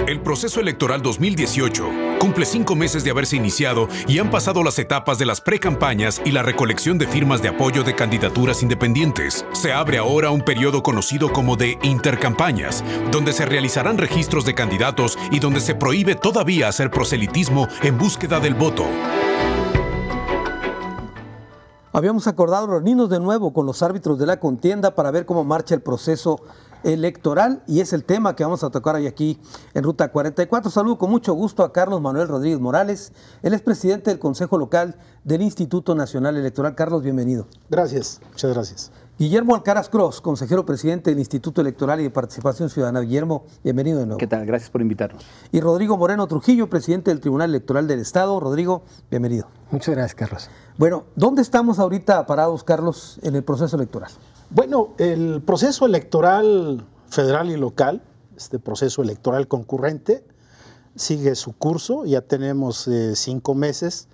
El proceso electoral 2018 cumple 5 meses de haberse iniciado y han pasado las etapas de las precampañas y la recolección de firmas de apoyo de candidaturas independientes. Se abre ahora un periodo conocido como de intercampañas, donde se realizarán registros de candidatos y donde se prohíbe todavía hacer proselitismo en búsqueda del voto. Habíamos acordado reunirnos de nuevo con los árbitros de la contienda para ver cómo marcha el proceso electoral y es el tema que vamos a tocar hoy aquí en Ruta 44. Saludo con mucho gusto a Carlos Manuel Rodríguez Morales, él es presidente del Consejo Local del Instituto Nacional Electoral. Carlos, bienvenido. Gracias, muchas gracias. Guillermo Alcaraz Cross, consejero presidente del Instituto Electoral y de Participación Ciudadana. Guillermo, bienvenido de nuevo. ¿Qué tal? Gracias por invitarnos. Y Rodrigo Moreno Trujillo, presidente del Tribunal Electoral del Estado. Rodrigo, bienvenido. Muchas gracias, Carlos. Bueno, ¿dónde estamos ahorita parados, Carlos, en el proceso electoral? Bueno, el proceso electoral federal y local, este proceso electoral concurrente, sigue su curso, ya tenemos 5 meses.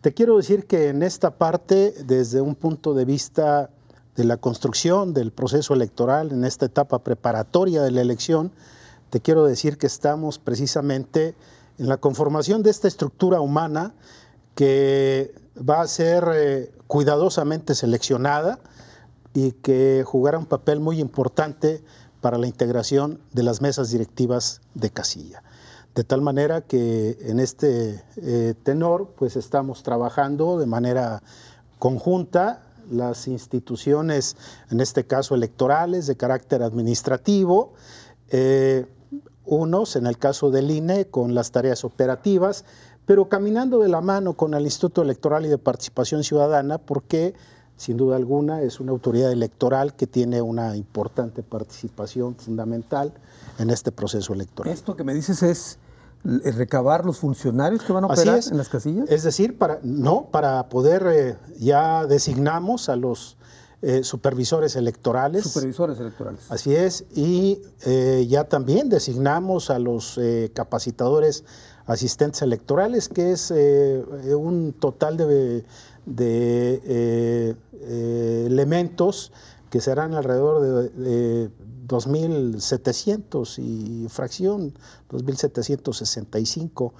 Te quiero decir que en esta parte, desde un punto de vista de la construcción del proceso electoral, en esta etapa preparatoria de la elección, te quiero decir que estamos precisamente en la conformación de esta estructura humana que va a ser cuidadosamente seleccionada y que jugará un papel muy importante para la integración de las mesas directivas de casilla. De tal manera que en este tenor, pues estamos trabajando de manera conjunta las instituciones, en este caso electorales, de carácter administrativo, unos, en el caso del INE, con las tareas operativas, pero caminando de la mano con el Instituto Electoral y de Participación Ciudadana, porque sin duda alguna es una autoridad electoral que tiene una importante participación fundamental en este proceso electoral. ¿Esto que me dices es recabar los funcionarios que van a operar en las casillas? Es decir, para poder, ya designamos a los supervisores electorales. Supervisores electorales. Así es, y ya también designamos a los capacitadores asistentes electorales, que es un total de elementos que serán alrededor de 2.700 y fracción, 2.765,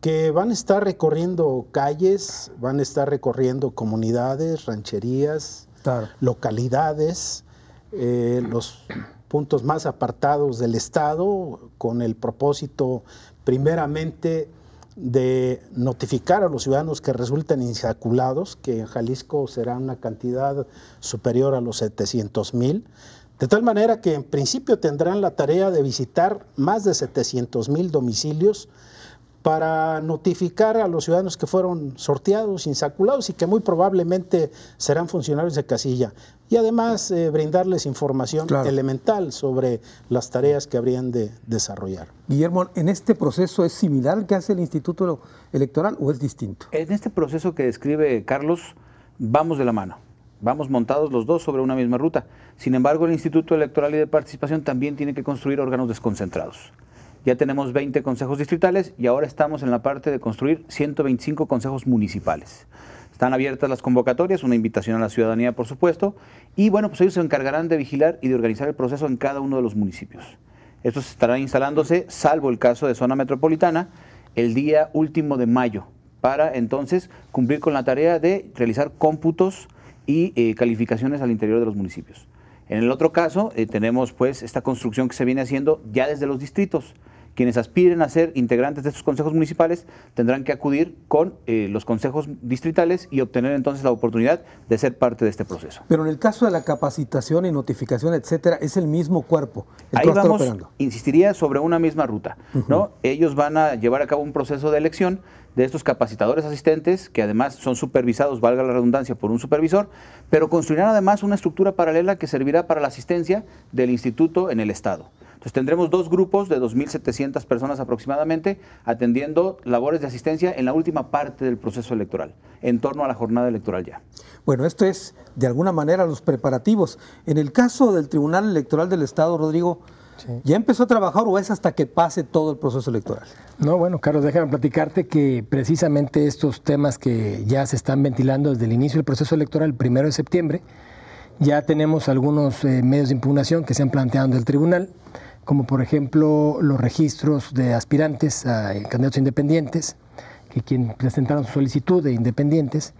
que van a estar recorriendo calles, van a estar recorriendo comunidades, rancherías, claro, localidades, los puntos más apartados del Estado, con el propósito primeramente de notificar a los ciudadanos que resulten insaculados, que en Jalisco será una cantidad superior a los 700,000, de tal manera que en principio tendrán la tarea de visitar más de 700,000 domicilios para notificar a los ciudadanos que fueron sorteados, insaculados y que muy probablemente serán funcionarios de casilla. Y además brindarles información elemental sobre las tareas que habrían de desarrollar. Guillermo, ¿en este proceso es similar al que hace el Instituto Electoral o es distinto? En este proceso que describe Carlos, vamos de la mano. Vamos montados los dos sobre una misma ruta. Sin embargo, el Instituto Electoral y de Participación también tiene que construir órganos desconcentrados. Ya tenemos 20 consejos distritales y ahora estamos en la parte de construir 125 consejos municipales. Están abiertas las convocatorias, una invitación a la ciudadanía, por supuesto, y bueno, pues ellos se encargarán de vigilar y de organizar el proceso en cada uno de los municipios. Estos estarán instalándose, salvo el caso de zona metropolitana, el día último de mayo, para entonces cumplir con la tarea de realizar cómputos y calificaciones al interior de los municipios. En el otro caso, tenemos pues esta construcción que se viene haciendo ya desde los distritos. Quienes aspiren a ser integrantes de estos consejos municipales tendrán que acudir con los consejos distritales y obtener entonces la oportunidad de ser parte de este proceso. Pero en el caso de la capacitación y notificación, etcétera, es el mismo cuerpo. Ahí vamos, insistiría sobre una misma ruta, ¿no? Ellos van a llevar a cabo un proceso de elección de estos capacitadores asistentes, que además son supervisados, valga la redundancia, por un supervisor, pero construirán además una estructura paralela que servirá para la asistencia del instituto en el Estado. Entonces tendremos 2 grupos de 2.700 personas aproximadamente atendiendo labores de asistencia en la última parte del proceso electoral, en torno a la jornada electoral ya. Bueno, esto es de alguna manera los preparativos. En el caso del Tribunal Electoral del Estado, Rodrigo, sí, ¿ya empezó a trabajar o es hasta que pase todo el proceso electoral? No, bueno, Carlos, déjame platicarte que precisamente estos temas que ya se están ventilando desde el inicio del proceso electoral, el 1 de septiembre, ya tenemos algunos medios de impugnación que se han planteado ante el tribunal, como por ejemplo los registros de aspirantes a candidatos independientes, que quien presentaron su solicitud de independientes.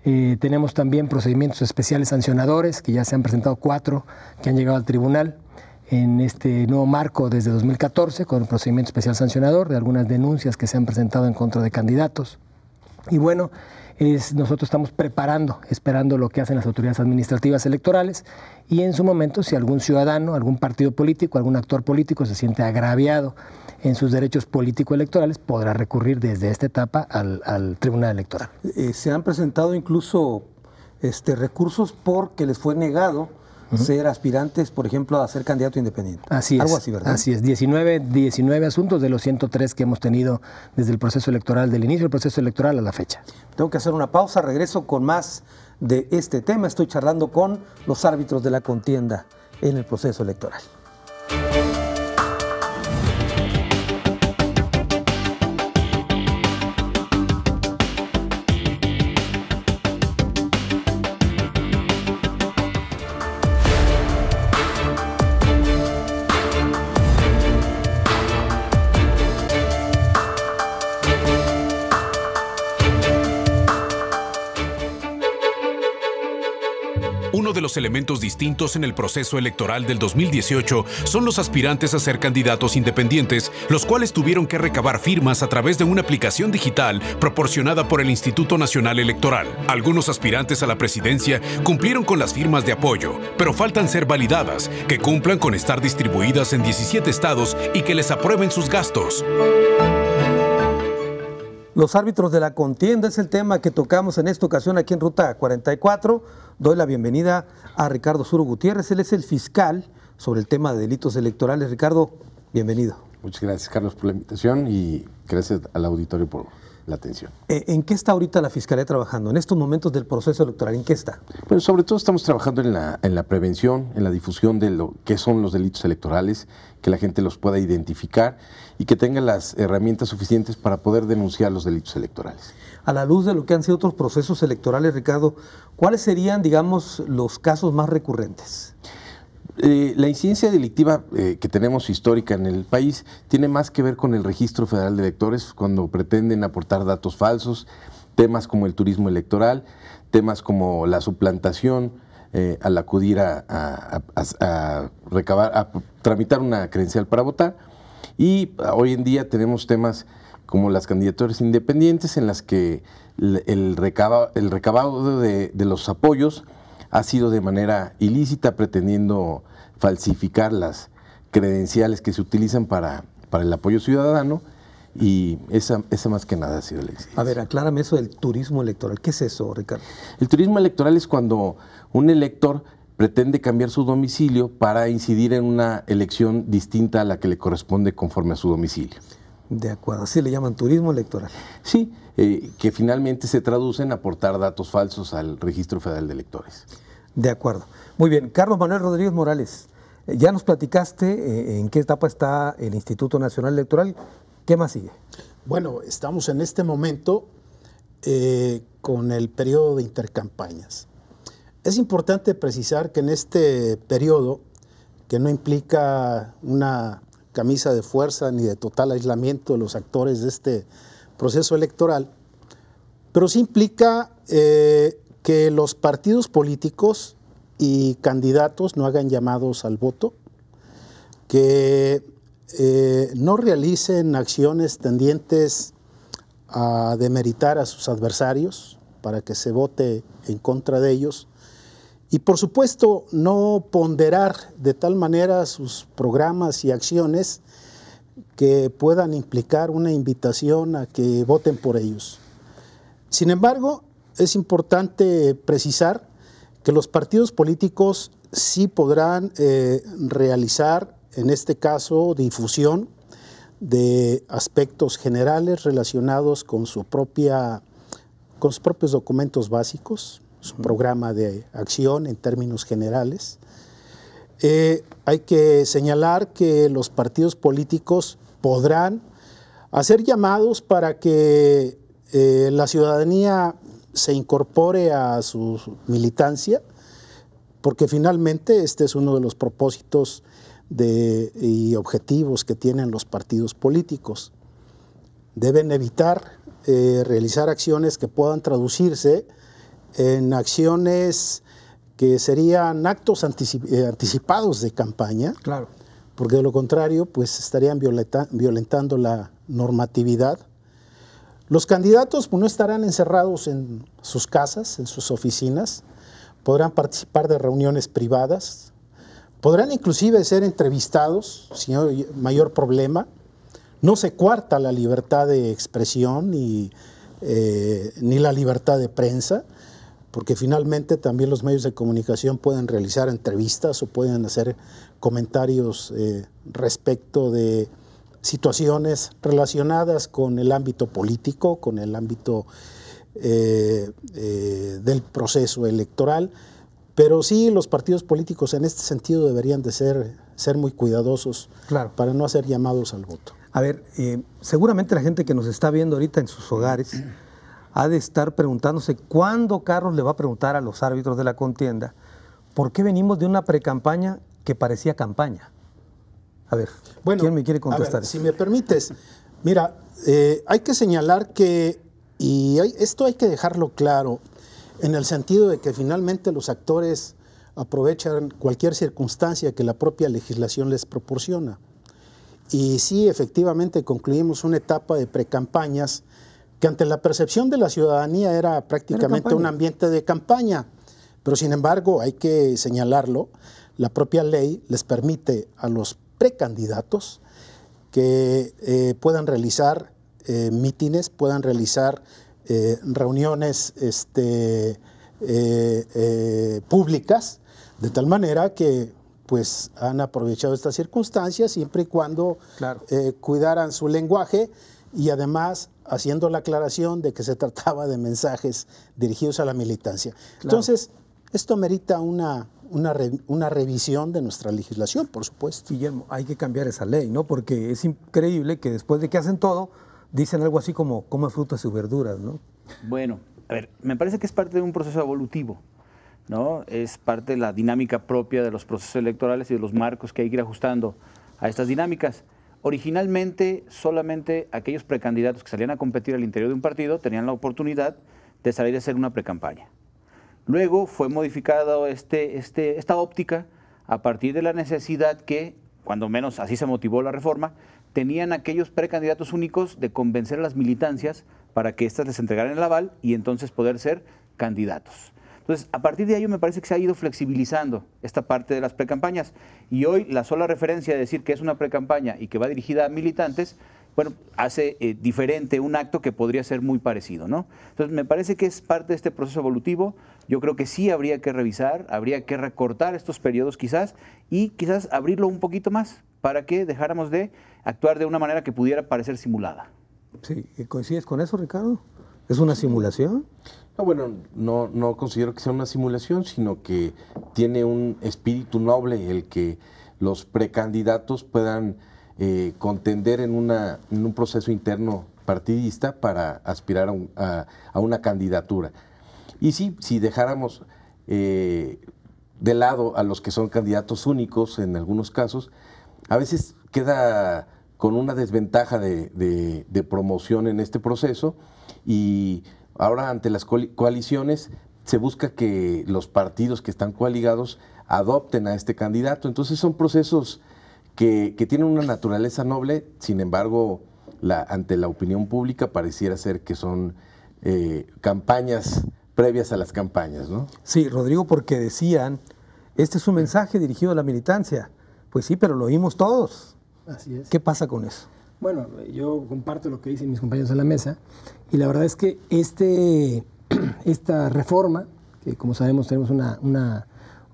Tenemos también procedimientos especiales sancionadores, que ya se han presentado 4 que han llegado al tribunal en este nuevo marco desde 2014, con el procedimiento especial sancionador de algunas denuncias que se han presentado en contra de candidatos. Y bueno, nosotros estamos esperando lo que hacen las autoridades administrativas electorales, y en su momento, si algún ciudadano, algún partido político, algún actor político se siente agraviado en sus derechos político-electorales, podrá recurrir desde esta etapa al Tribunal Electoral. Se han presentado incluso recursos porque les fue negado ser aspirantes, por ejemplo, a ser candidato independiente. Así es. Algo así, ¿verdad? Así es. 19 asuntos de los 103 que hemos tenido desde el proceso electoral, del inicio del proceso electoral a la fecha. Tengo que hacer una pausa, regreso con más de este tema. Estoy charlando con los árbitros de la contienda en el proceso electoral. Uno de los elementos distintos en el proceso electoral del 2018 son los aspirantes a ser candidatos independientes, los cuales tuvieron que recabar firmas a través de una aplicación digital proporcionada por el Instituto Nacional Electoral. Algunos aspirantes a la presidencia cumplieron con las firmas de apoyo, pero faltan ser validadas, que cumplan con estar distribuidas en 17 estados y que les aprueben sus gastos. Los árbitros de la contienda es el tema que tocamos en esta ocasión aquí en Ruta 44. Doy la bienvenida a Ricardo Zuro Gutiérrez. Él es el fiscal sobre el tema de delitos electorales. Ricardo, bienvenido. Muchas gracias, Carlos, por la invitación y gracias al auditorio por la atención. ¿En qué está ahorita la Fiscalía trabajando? En estos momentos del proceso electoral, ¿en qué está? Bueno, sobre todo estamos trabajando en la prevención, en la difusión de lo que son los delitos electorales, que la gente los pueda identificar y que tenga las herramientas suficientes para poder denunciar los delitos electorales. A la luz de lo que han sido otros procesos electorales, Ricardo, ¿cuáles serían, digamos, los casos más recurrentes? La incidencia delictiva que tenemos histórica en el país tiene más que ver con el Registro Federal de Electores, cuando pretenden aportar datos falsos, temas como el turismo electoral, temas como la suplantación al acudir a tramitar una credencial para votar. Y hoy en día tenemos temas como las candidaturas independientes, en las que el recabado de los apoyos ha sido de manera ilícita, pretendiendo falsificar las credenciales que se utilizan para el apoyo ciudadano, y esa más que nada ha sido la incidencia. A ver, aclárame eso del turismo electoral. ¿Qué es eso, Ricardo? El turismo electoral es cuando un elector pretende cambiar su domicilio para incidir en una elección distinta a la que le corresponde conforme a su domicilio. De acuerdo, así le llaman turismo electoral. Sí, que finalmente se traduce en aportar datos falsos al Registro Federal de Electores. De acuerdo. Muy bien. Carlos Manuel Rodríguez Morales, ya nos platicaste en qué etapa está el Instituto Nacional Electoral. ¿Qué más sigue? Bueno, estamos en este momento con el periodo de intercampañas. Es importante precisar que en este periodo, que no implica una camisa de fuerza ni de total aislamiento de los actores de este proceso electoral, pero sí implica que los partidos políticos y candidatos no hagan llamados al voto, que no realicen acciones tendientes a demeritar a sus adversarios para que se vote en contra de ellos, y por supuesto no ponderar de tal manera sus programas y acciones que puedan implicar una invitación a que voten por ellos. Sin embargo, es importante precisar que los partidos políticos sí podrán realizar, en este caso, difusión de aspectos generales relacionados con sus propios documentos básicos, su programa de acción en términos generales. Hay que señalar que los partidos políticos podrán hacer llamados para que la ciudadanía se incorpore a su militancia, porque finalmente este es uno de los propósitos y objetivos que tienen los partidos políticos. Deben evitar realizar acciones que puedan traducirse en acciones que serían actos anticipados de campaña, Claro. porque de lo contrario pues estarían violentando la normatividad. Los candidatos pues, no estarán encerrados en sus casas, en sus oficinas, podrán participar de reuniones privadas, podrán inclusive ser entrevistados sin mayor problema. No se coarta la libertad de expresión ni la libertad de prensa, porque finalmente también los medios de comunicación pueden realizar entrevistas o pueden hacer comentarios respecto de situaciones relacionadas con el ámbito político, con el ámbito del proceso electoral, pero sí los partidos políticos en este sentido deberían de ser muy cuidadosos, Claro. para no hacer llamados al voto. A ver, seguramente la gente que nos está viendo ahorita en sus hogares ha de estar preguntándose cuándo Carlos le va a preguntar a los árbitros de la contienda por qué venimos de una precampaña que parecía campaña. A ver, ¿quién me quiere contestar? A ver, si me permites, mira, hay que señalar que, esto hay que dejarlo claro, en el sentido de que finalmente los actores aprovechan cualquier circunstancia que la propia legislación les proporciona. Y sí, efectivamente, concluimos una etapa de precampañas que ante la percepción de la ciudadanía era prácticamente un ambiente de campaña. Pero sin embargo, hay que señalarlo, la propia ley les permite a los precandidatos que puedan realizar mítines, puedan realizar reuniones públicas, de tal manera que pues han aprovechado estas circunstancias siempre y cuando Claro. cuidaran su lenguaje y además haciendo la aclaración de que se trataba de mensajes dirigidos a la militancia. Claro. Entonces, esto merita una revisión de nuestra legislación, por supuesto. Guillermo, hay que cambiar esa ley, ¿no? Porque es increíble que después de que hacen todo, dicen algo así como come frutas y verduras, ¿no? Bueno, a ver, me parece que es parte de un proceso evolutivo, ¿no? Es parte de la dinámica propia de los procesos electorales y de los marcos que hay que ir ajustando a estas dinámicas. Originalmente, solamente aquellos precandidatos que salían a competir al interior de un partido tenían la oportunidad de salir a hacer una precampaña. Luego fue modificada esta óptica a partir de la necesidad que, cuando menos así se motivó la reforma, tenían aquellos precandidatos únicos de convencer a las militancias para que éstas les entregaran el aval y entonces poder ser candidatos. Entonces, a partir de ello me parece que se ha ido flexibilizando esta parte de las precampañas y hoy la sola referencia de decir que es una precampaña y que va dirigida a militantes, bueno, hace diferente un acto que podría ser muy parecido, ¿no? Entonces, me parece que es parte de este proceso evolutivo. Yo creo que sí habría que revisar, habría que recortar estos periodos quizás y quizás abrirlo un poquito más para que dejáramos de actuar de una manera que pudiera parecer simulada. Sí, ¿coincides con eso, Ricardo? ¿Es una simulación? No, bueno, no considero que sea una simulación, sino que tiene un espíritu noble el que los precandidatos puedan contender en un proceso interno partidista para aspirar a una candidatura. Y sí, si dejáramos de lado a los que son candidatos únicos en algunos casos, a veces queda con una desventaja de promoción en este proceso y ahora ante las coaliciones se busca que los partidos que están coaligados adopten a este candidato. Entonces son procesos que tienen una naturaleza noble, sin embargo, ante la opinión pública pareciera ser que son campañas previas a las campañas, ¿no? Sí, Rodrigo, porque decían, este es un mensaje dirigido a la militancia. Pues sí, pero lo oímos todos. Así es. ¿Qué pasa con eso? Bueno, yo comparto lo que dicen mis compañeros en la mesa y la verdad es que esta reforma, que como sabemos tenemos una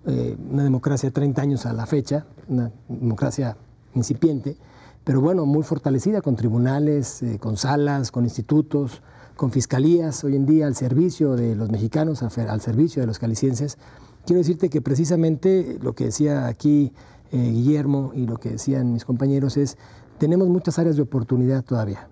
democracia 30 años a la fecha, una democracia incipiente, pero bueno, muy fortalecida con tribunales, con salas, con institutos, con fiscalías, hoy en día al servicio de los mexicanos, al servicio de los calicienses. Quiero decirte que precisamente lo que decía aquí Guillermo y lo que decían mis compañeros es, tenemos muchas áreas de oportunidad todavía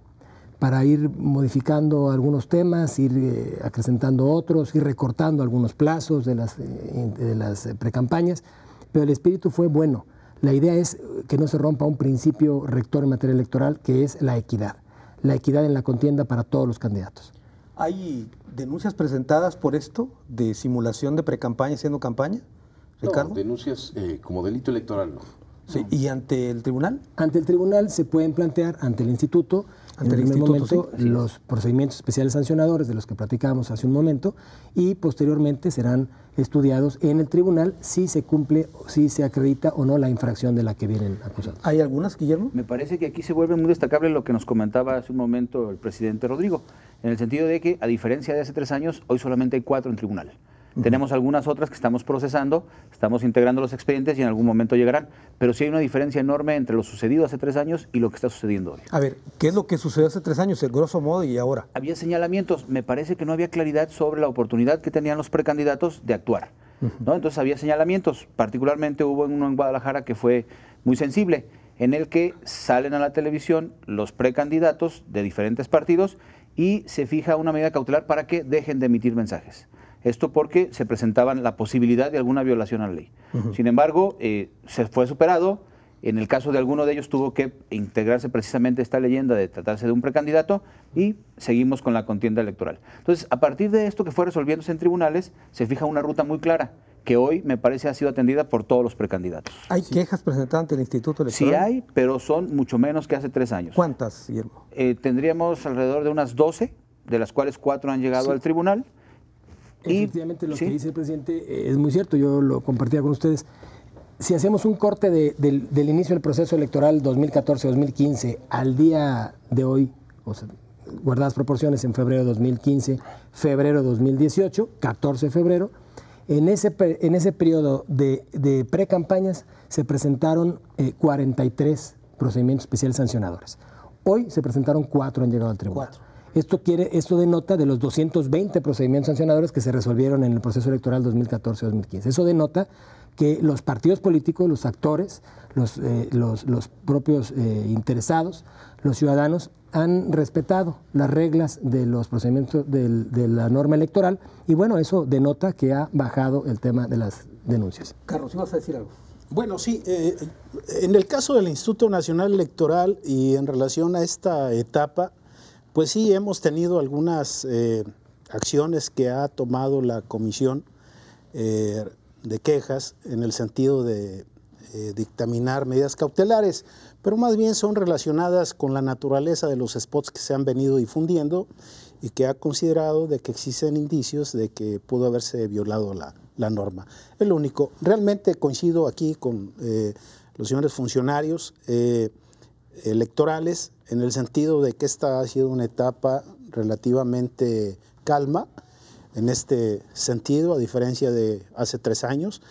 para ir modificando algunos temas, ir acrecentando otros, ir recortando algunos plazos de las precampañas, pero el espíritu fue bueno. La idea es que no se rompa un principio rector en materia electoral, que es la equidad en la contienda para todos los candidatos. ¿Hay denuncias presentadas por esto de simulación de precampaña siendo campaña, Ricardo? No, denuncias como delito electoral, no. Sí. ¿Y ante el tribunal? Ante el tribunal se pueden plantear, ante el instituto, en el primer momento, los procedimientos especiales sancionadores de los que platicábamos hace un momento, y posteriormente serán estudiados en el tribunal si se cumple, si se acredita o no la infracción de la que vienen acusados. ¿Hay algunas, Guillermo? Me parece que aquí se vuelve muy destacable lo que nos comentaba hace un momento el presidente Rodrigo, en el sentido de que, a diferencia de hace 3 años, hoy solamente hay 4 en tribunal. Tenemos algunas otras que estamos procesando, estamos integrando los expedientes y en algún momento llegarán, pero sí hay una diferencia enorme entre lo sucedido hace 3 años y lo que está sucediendo hoy. A ver, ¿qué es lo que sucedió hace 3 años, el grosso modo, y ahora? Había señalamientos, me parece que no había claridad sobre la oportunidad que tenían los precandidatos de actuar, ¿no? Entonces había señalamientos, particularmente hubo uno en Guadalajara que fue muy sensible, en el que salen a la televisión los precandidatos de diferentes partidos y se fija una medida cautelar para que dejen de emitir mensajes. Esto porque se presentaban la posibilidad de alguna violación a la ley. Sin embargo, se fue superado. En el caso de alguno de ellos tuvo que integrarse precisamente esta leyenda de tratarse de un precandidato y seguimos con la contienda electoral. Entonces, a partir de esto que fue resolviéndose en tribunales, se fija una ruta muy clara que hoy me parece ha sido atendida por todos los precandidatos. ¿Hay quejas presentadas ante el Instituto Electoral? Sí hay, pero son mucho menos que hace 3 años. ¿Cuántas, Guillermo? Tendríamos alrededor de unas 12, de las cuales 4 han llegado al tribunal. Efectivamente, lo que dice el presidente es muy cierto, yo lo compartía con ustedes. Si hacemos un corte del inicio del proceso electoral 2014-2015 al día de hoy, o sea, guardadas proporciones en febrero de 2015, febrero de 2018, 14 de febrero, en ese periodo de pre-campañas se presentaron 43 procedimientos especiales sancionadores. Hoy se presentaron 4, han llegado al tribunal. 4. Esto denota de los 220 procedimientos sancionadores que se resolvieron en el proceso electoral 2014-2015. Eso denota que los partidos políticos, los actores, los propios interesados, los ciudadanos, han respetado las reglas de los procedimientos de la norma electoral y bueno, eso denota que ha bajado el tema de las denuncias. Carlos, ¿ibas a decir algo? Bueno, sí, en el caso del Instituto Nacional Electoral y en relación a esta etapa, pues sí, hemos tenido algunas acciones que ha tomado la Comisión de Quejas en el sentido de dictaminar medidas cautelares, pero más bien son relacionadas con la naturaleza de los spots que se han venido difundiendo y que ha considerado de que existen indicios de que pudo haberse violado la norma. Es lo único. Realmente coincido aquí con los señores funcionarios electorales en el sentido de que esta ha sido una etapa relativamente calma en este sentido, a diferencia de hace 3 años,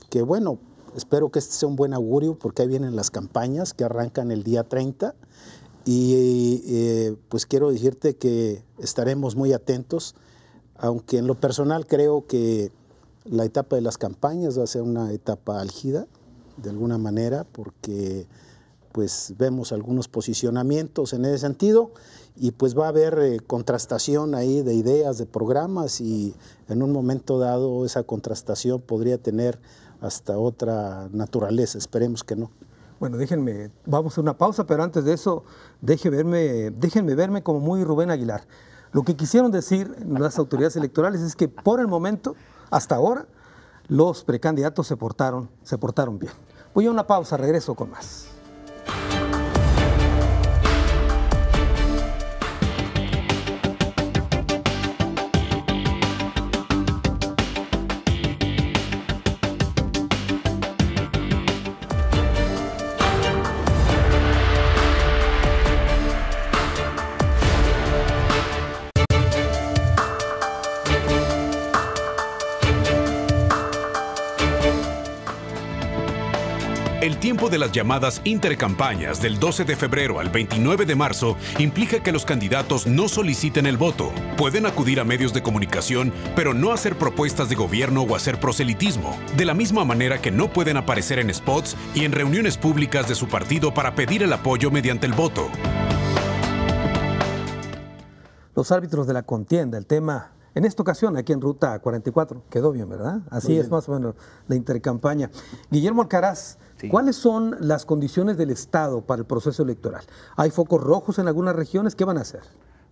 que bueno, espero que este sea un buen augurio porque ahí vienen las campañas que arrancan el día 30 y pues quiero decirte que estaremos muy atentos, aunque en lo personal creo que la etapa de las campañas va a ser una etapa álgida de alguna manera porque pues vemos algunos posicionamientos en ese sentido y pues va a haber contrastación ahí de ideas, de programas y en un momento dado esa contrastación podría tener hasta otra naturaleza, esperemos que no. Bueno, vamos a una pausa, pero antes de eso, déjenme verme como muy Rubén Aguilar. Lo que quisieron decir las autoridades electorales es que por el momento, hasta ahora, los precandidatos se portaron bien. Voy a una pausa, regreso con más. El tiempo de las llamadas intercampañas del 12 de febrero al 29 de marzo implica que los candidatos no soliciten el voto. Pueden acudir a medios de comunicación, pero no hacer propuestas de gobierno o hacer proselitismo. De la misma manera que no pueden aparecer en spots y en reuniones públicas de su partido para pedir el apoyo mediante el voto. Los árbitros de la contienda, el tema En esta ocasión, aquí en Ruta 44, quedó bien, ¿verdad? Así es más o menos la intercampaña. Guillermo Alcaraz, Sí. ¿cuáles son las condiciones del Estado para el proceso electoral? ¿Hay focos rojos en algunas regiones? ¿Qué van a hacer?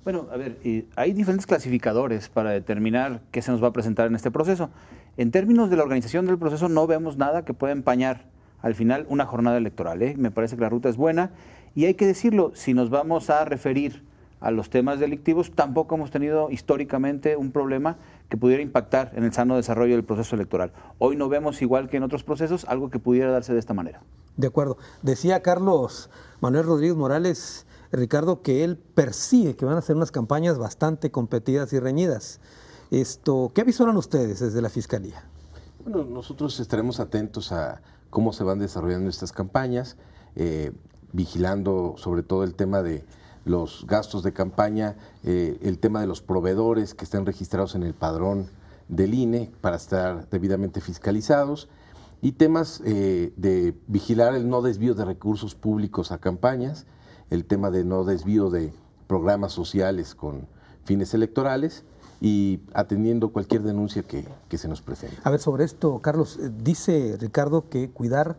Bueno, a ver, hay diferentes clasificadores para determinar qué se nos va a presentar en este proceso. En términos de la organización del proceso, no vemos nada que pueda empañar al final una jornada electoral, ¿eh? Me parece que la ruta es buena y hay que decirlo, si nos vamos a referir a los temas delictivos, tampoco hemos tenido históricamente un problema que pudiera impactar en el sano desarrollo del proceso electoral. Hoy no vemos, igual que en otros procesos, algo que pudiera darse de esta manera. De acuerdo. Decía Carlos Manuel Rodríguez Morales, Ricardo, que él persigue que van a ser unas campañas bastante competidas y reñidas. ¿Qué avisoran ustedes desde la Fiscalía? Bueno, nosotros estaremos atentos a cómo se van desarrollando estas campañas, vigilando sobre todo el tema de los gastos de campaña, el tema de los proveedores que estén registrados en el padrón del INE para estar debidamente fiscalizados y temas de vigilar el no desvío de recursos públicos a campañas, el tema de no desvío de programas sociales con fines electorales y atendiendo cualquier denuncia que se nos presente. A ver, sobre esto, Carlos, dice Ricardo que cuidar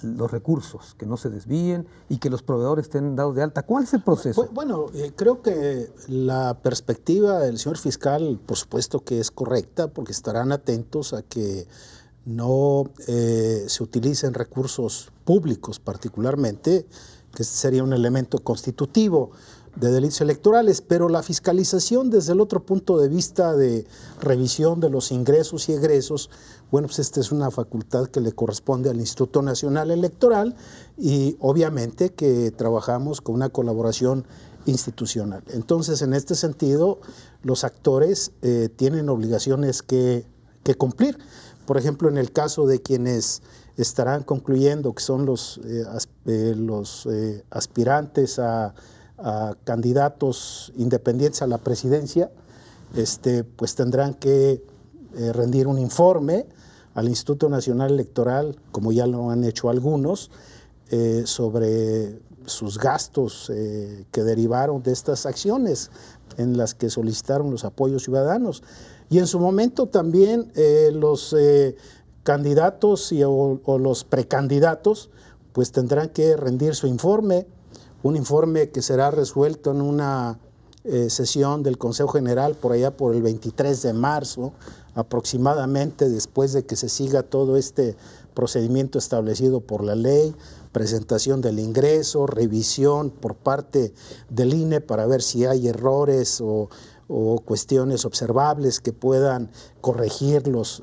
los recursos, que no se desvíen y que los proveedores estén dados de alta. ¿Cuál es el proceso? Bueno, creo que la perspectiva del señor fiscal, por supuesto que es correcta, porque estarán atentos a que no se utilicen recursos públicos particularmente, que sería un elemento constitutivo de delitos electorales, pero la fiscalización desde el otro punto de vista de revisión de los ingresos y egresos, bueno, pues esta es una facultad que le corresponde al Instituto Nacional Electoral y obviamente que trabajamos con una colaboración institucional. Entonces, en este sentido, los actores tienen obligaciones que cumplir. Por ejemplo, en el caso de quienes estarán concluyendo, que son los aspirantes a candidatos independientes a la presidencia, pues tendrán que rendir un informe al Instituto Nacional Electoral, como ya lo han hecho algunos, sobre sus gastos que derivaron de estas acciones en las que solicitaron los apoyos ciudadanos. Y en su momento también los candidatos o los precandidatos pues tendrán que rendir su informe, un informe que será resuelto en una sesión del Consejo General por allá por el 23 de marzo, aproximadamente, después de que se siga todo este procedimiento establecido por la ley, presentación del ingreso, revisión por parte del INE para ver si hay errores o cuestiones observables que puedan corregir los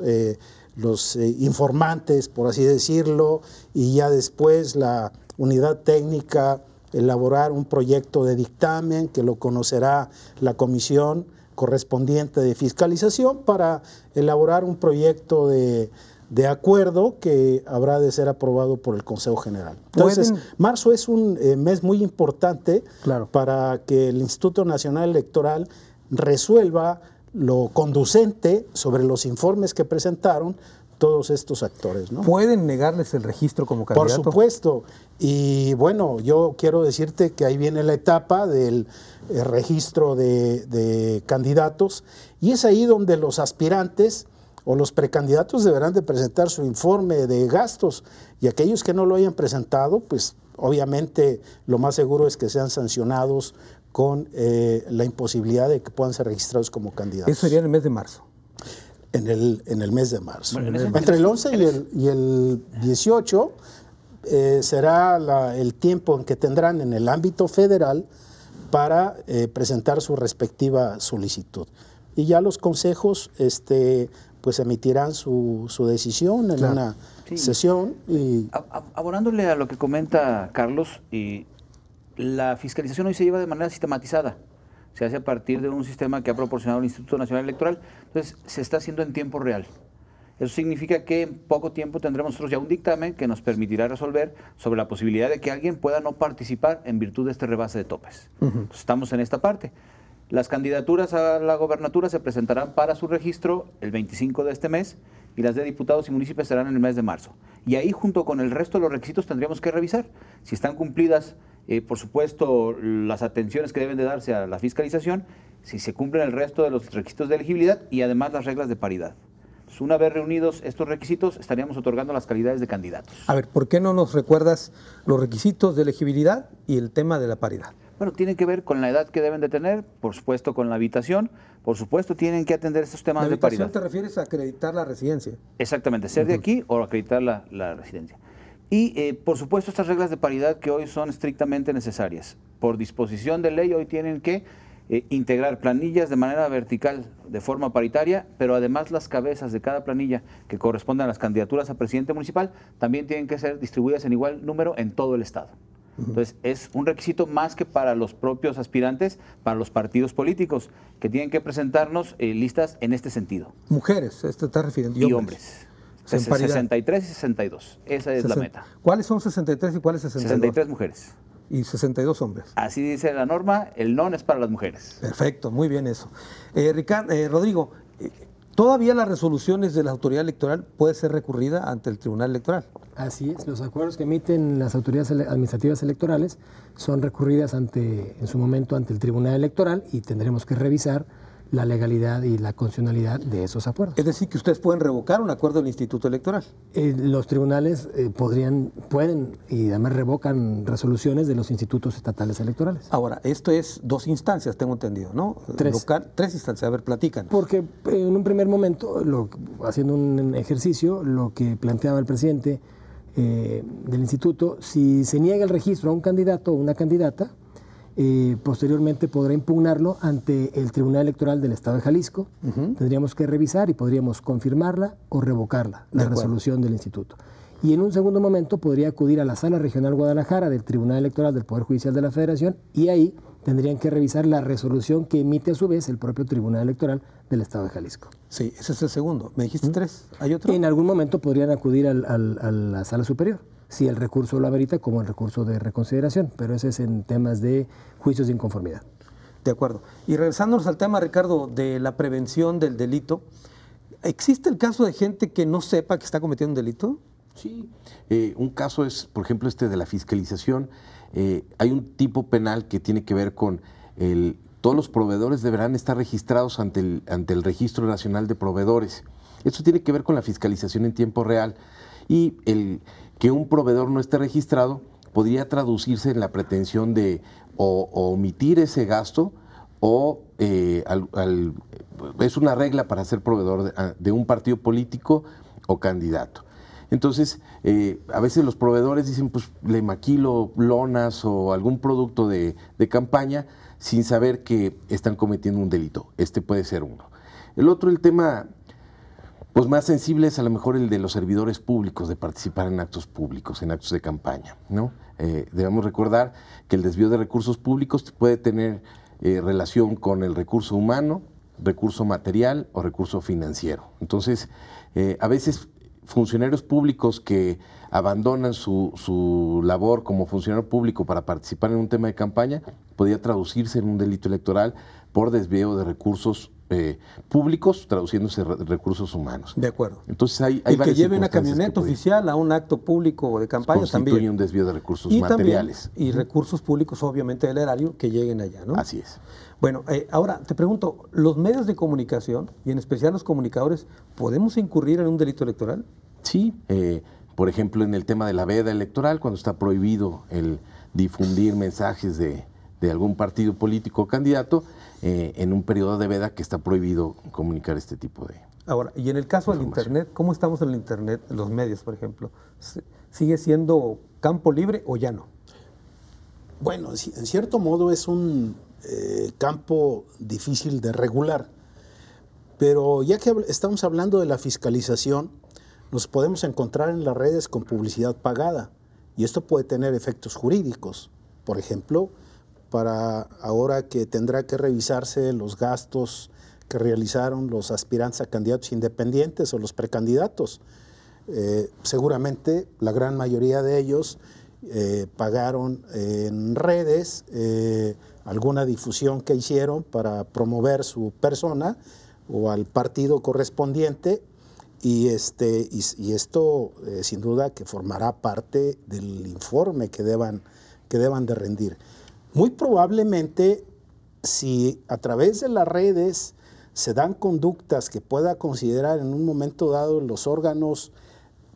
informantes, por así decirlo, y ya después la unidad técnica elaborar un proyecto de dictamen que lo conocerá la comisión correspondiente de fiscalización para elaborar un proyecto de acuerdo que habrá de ser aprobado por el Consejo General. Entonces, marzo es un mes muy importante para que el Instituto Nacional Electoral resuelva lo conducente sobre los informes que presentaron todos estos actores, ¿no? ¿Pueden negarles el registro como candidato? Por supuesto. Y bueno, yo quiero decirte que ahí viene la etapa del registro de candidatos y es ahí donde los aspirantes o los precandidatos deberán de presentar su informe de gastos y aquellos que no lo hayan presentado, pues obviamente lo más seguro es que sean sancionados con la imposibilidad de que puedan ser registrados como candidatos. Eso sería en el mes de marzo. En el mes de marzo. Bueno, entre el 11 y el 18 será el tiempo en que tendrán en el ámbito federal para presentar su respectiva solicitud. Y ya los consejos pues emitirán su decisión en una sesión. Abonándole a lo que comenta Carlos, la fiscalización hoy se lleva de manera sistematizada. Se hace a partir de un sistema que ha proporcionado el Instituto Nacional Electoral, entonces se está haciendo en tiempo real. Eso significa que en poco tiempo tendremos nosotros ya un dictamen que nos permitirá resolver sobre la posibilidad de que alguien pueda no participar en virtud de este rebase de topes. Entonces, estamos en esta parte. Las candidaturas a la gobernatura se presentarán para su registro el 25 de este mes y las de diputados y municipios serán en el mes de marzo. Y ahí, junto con el resto de los requisitos, tendríamos que revisar si están cumplidas, por supuesto, las atenciones que deben de darse a la fiscalización, si se cumplen el resto de los requisitos de elegibilidad y además las reglas de paridad. Entonces, una vez reunidos estos requisitos, estaríamos otorgando las calidades de candidatos. A ver, ¿por qué no nos recuerdas los requisitos de elegibilidad y el tema de la paridad? Bueno, tienen que ver con la edad que deben de tener, por supuesto con la habitación, por supuesto tienen que atender estos temas de paridad. ¿La habitación te refieres a acreditar la residencia? Exactamente, ser de aquí o acreditar la residencia. Y por supuesto estas reglas de paridad que hoy son estrictamente necesarias. Por disposición de ley hoy tienen que integrar planillas de manera vertical de forma paritaria, pero además las cabezas de cada planilla que correspondan a las candidaturas a presidente municipal también tienen que ser distribuidas en igual número en todo el estado. Entonces, es un requisito más que para los propios aspirantes, para los partidos políticos, que tienen que presentarnos listas en este sentido. Mujeres, esto está refiriendo. Y hombres. 63 y 62, esa es la meta. ¿Cuáles son 63 y cuáles 62? 63 mujeres. Y 62 hombres. Así dice la norma, el non es para las mujeres. Perfecto, muy bien eso. Rodrigo, ¿todavía las resoluciones de la autoridad electoral puede ser recurrida ante el Tribunal Electoral? Así es, los acuerdos que emiten las autoridades administrativas electorales son recurridas en su momento ante el Tribunal Electoral y tendremos que revisar la legalidad y la constitucionalidad de esos acuerdos. Es decir, que ustedes pueden revocar un acuerdo del Instituto Electoral. Los tribunales pueden y además revocan resoluciones de los institutos estatales electorales. Ahora, esto es 2 instancias, tengo entendido, ¿no? 3. 3 instancias, a ver, platican. Porque en un primer momento, haciendo un ejercicio, lo que planteaba el presidente del instituto, si se niega el registro a un candidato o una candidata, posteriormente podrá impugnarlo ante el Tribunal Electoral del Estado de Jalisco. Tendríamos que revisar y podríamos confirmarla o revocarla, la resolución del instituto. Y en un segundo momento podría acudir a la Sala Regional Guadalajara del Tribunal Electoral del Poder Judicial de la Federación y ahí tendrían que revisar la resolución que emite a su vez el propio Tribunal Electoral del Estado de Jalisco. Sí, ese es el segundo. ¿Me dijiste 3? ¿Hay otro? En algún momento podrían acudir a la Sala Superior, si el recurso lo amerita, como el recurso de reconsideración, pero ese es en temas de juicios de inconformidad. De acuerdo. Y regresándonos al tema, Ricardo, de la prevención del delito, ¿existe el caso de gente que no sepa que está cometiendo un delito? Sí. Un caso es, por ejemplo, de la fiscalización. Hay un tipo penal que tiene que ver con todos los proveedores deberán estar registrados ante el Registro Nacional de Proveedores. Esto tiene que ver con la fiscalización en tiempo real y que un proveedor no esté registrado podría traducirse en la pretensión de o omitir ese gasto o es una regla para ser proveedor de un partido político o candidato. Entonces, a veces los proveedores dicen, pues le maquilo lonas o algún producto de campaña sin saber que están cometiendo un delito. Este puede ser uno. El otro, el tema pues más sensible es a lo mejor el de los servidores públicos, de participar en actos públicos, en actos de campaña, ¿no? Debemos recordar que el desvío de recursos públicos puede tener relación con el recurso humano, recurso material o recurso financiero. Entonces, a veces funcionarios públicos que abandonan su labor como funcionario público para participar en un tema de campaña podría traducirse en un delito electoral por desvío de recursos públicos, traduciéndose recursos humanos. De acuerdo. Entonces hay y que lleve una camioneta oficial a un acto público de campaña también. Constituye un desvío de recursos materiales. También, y recursos públicos, obviamente, del erario, que lleguen allá, ¿no? Así es. Bueno, ahora te pregunto, ¿los medios de comunicación, y en especial los comunicadores, podemos incurrir en un delito electoral? Sí, por ejemplo, en el tema de la veda electoral, cuando está prohibido el difundir mensajes de algún partido político o candidato, en un periodo de veda que está prohibido comunicar este tipo de... Ahora, y en el caso del Internet, ¿cómo estamos en el Internet, en los medios, por ejemplo? ¿Sigue siendo campo libre o ya no? Bueno, en cierto modo es un campo difícil de regular, pero ya que estamos hablando de la fiscalización, nos podemos encontrar en las redes con publicidad pagada, y esto puede tener efectos jurídicos. Por ejemplo, para ahora que tendrá que revisarse los gastos que realizaron los aspirantes a candidatos independientes o los precandidatos. Seguramente la gran mayoría de ellos pagaron en redes alguna difusión que hicieron para promover su persona o al partido correspondiente, Y esto sin duda que formará parte del informe que deban de rendir. Muy probablemente, si a través de las redes se dan conductas que pueda considerar en un momento dado los órganos,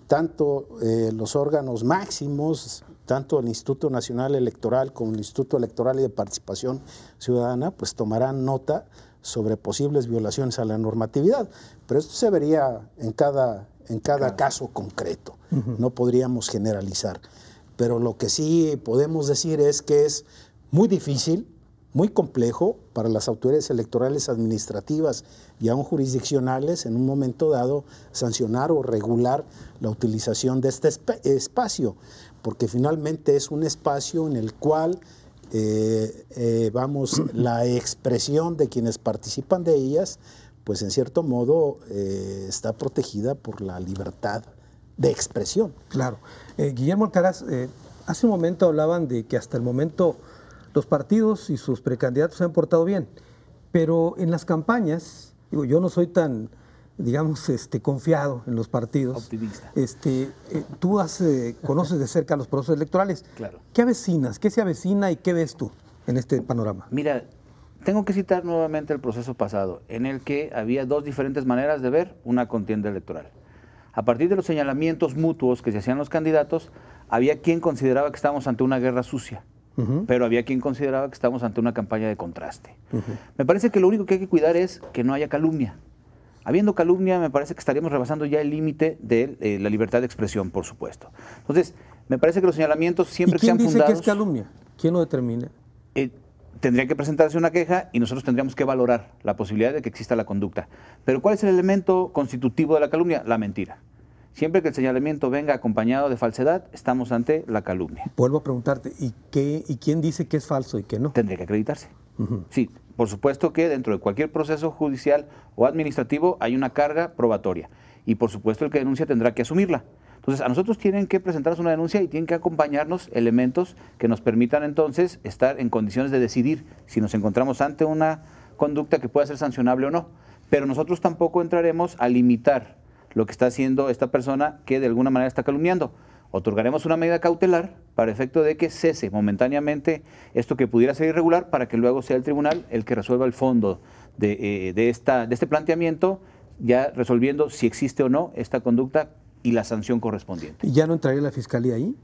tanto los órganos máximos, tanto el Instituto Nacional Electoral como el Instituto Electoral y de Participación Ciudadana, pues tomarán nota sobre posibles violaciones a la normatividad. Pero esto se vería en cada caso concreto. No podríamos generalizar. Pero lo que sí podemos decir es que es muy difícil, muy complejo para las autoridades electorales administrativas y aún jurisdiccionales en un momento dado sancionar o regular la utilización de este espacio, porque finalmente es un espacio en el cual la expresión de quienes participan de ellas, pues en cierto modo está protegida por la libertad de expresión. Claro. Guillermo Alcaraz, hace un momento hablaban de que hasta el momento los partidos y sus precandidatos se han portado bien, pero en las campañas, digo, yo no soy tan, digamos, confiado en los partidos. Optimista. Tú conoces de cerca los procesos electorales. Claro. ¿Qué avecinas? ¿Qué se avecina y qué ves tú en este panorama? Mira, tengo que citar nuevamente el proceso pasado, en el que había dos diferentes maneras de ver una contienda electoral. A partir de los señalamientos mutuos que se hacían los candidatos, había quien consideraba que estábamos ante una guerra sucia. Pero había quien consideraba que estamos ante una campaña de contraste. Me parece que lo único que hay que cuidar es que no haya calumnia. Habiendo calumnia, me parece que estaríamos rebasando ya el límite de la libertad de expresión, por supuesto. Entonces, me parece que los señalamientos siempre que sean fundados... ¿Quién dice que es calumnia? ¿Quién lo determina? Tendría que presentarse una queja y nosotros tendríamos que valorar la posibilidad de que exista la conducta. Pero ¿cuál es el elemento constitutivo de la calumnia? La mentira. Siempre que el señalamiento venga acompañado de falsedad, estamos ante la calumnia. Vuelvo a preguntarte, ¿y quién dice que es falso y que no? Tendría que acreditarse. Sí, por supuesto que dentro de cualquier proceso judicial o administrativo hay una carga probatoria. Y por supuesto el que denuncia tendrá que asumirla. Entonces, a nosotros tienen que presentarnos una denuncia y tienen que acompañarnos elementos que nos permitan entonces estar en condiciones de decidir si nos encontramos ante una conducta que pueda ser sancionable o no. Pero nosotros tampoco entraremos a limitar lo que está haciendo esta persona que de alguna manera está calumniando. Otorgaremos una medida cautelar para efecto de que cese momentáneamente esto que pudiera ser irregular, para que luego sea el tribunal el que resuelva el fondo de este planteamiento, ya resolviendo si existe o no esta conducta y la sanción correspondiente. ¿Y ya no entraría la fiscalía ahí?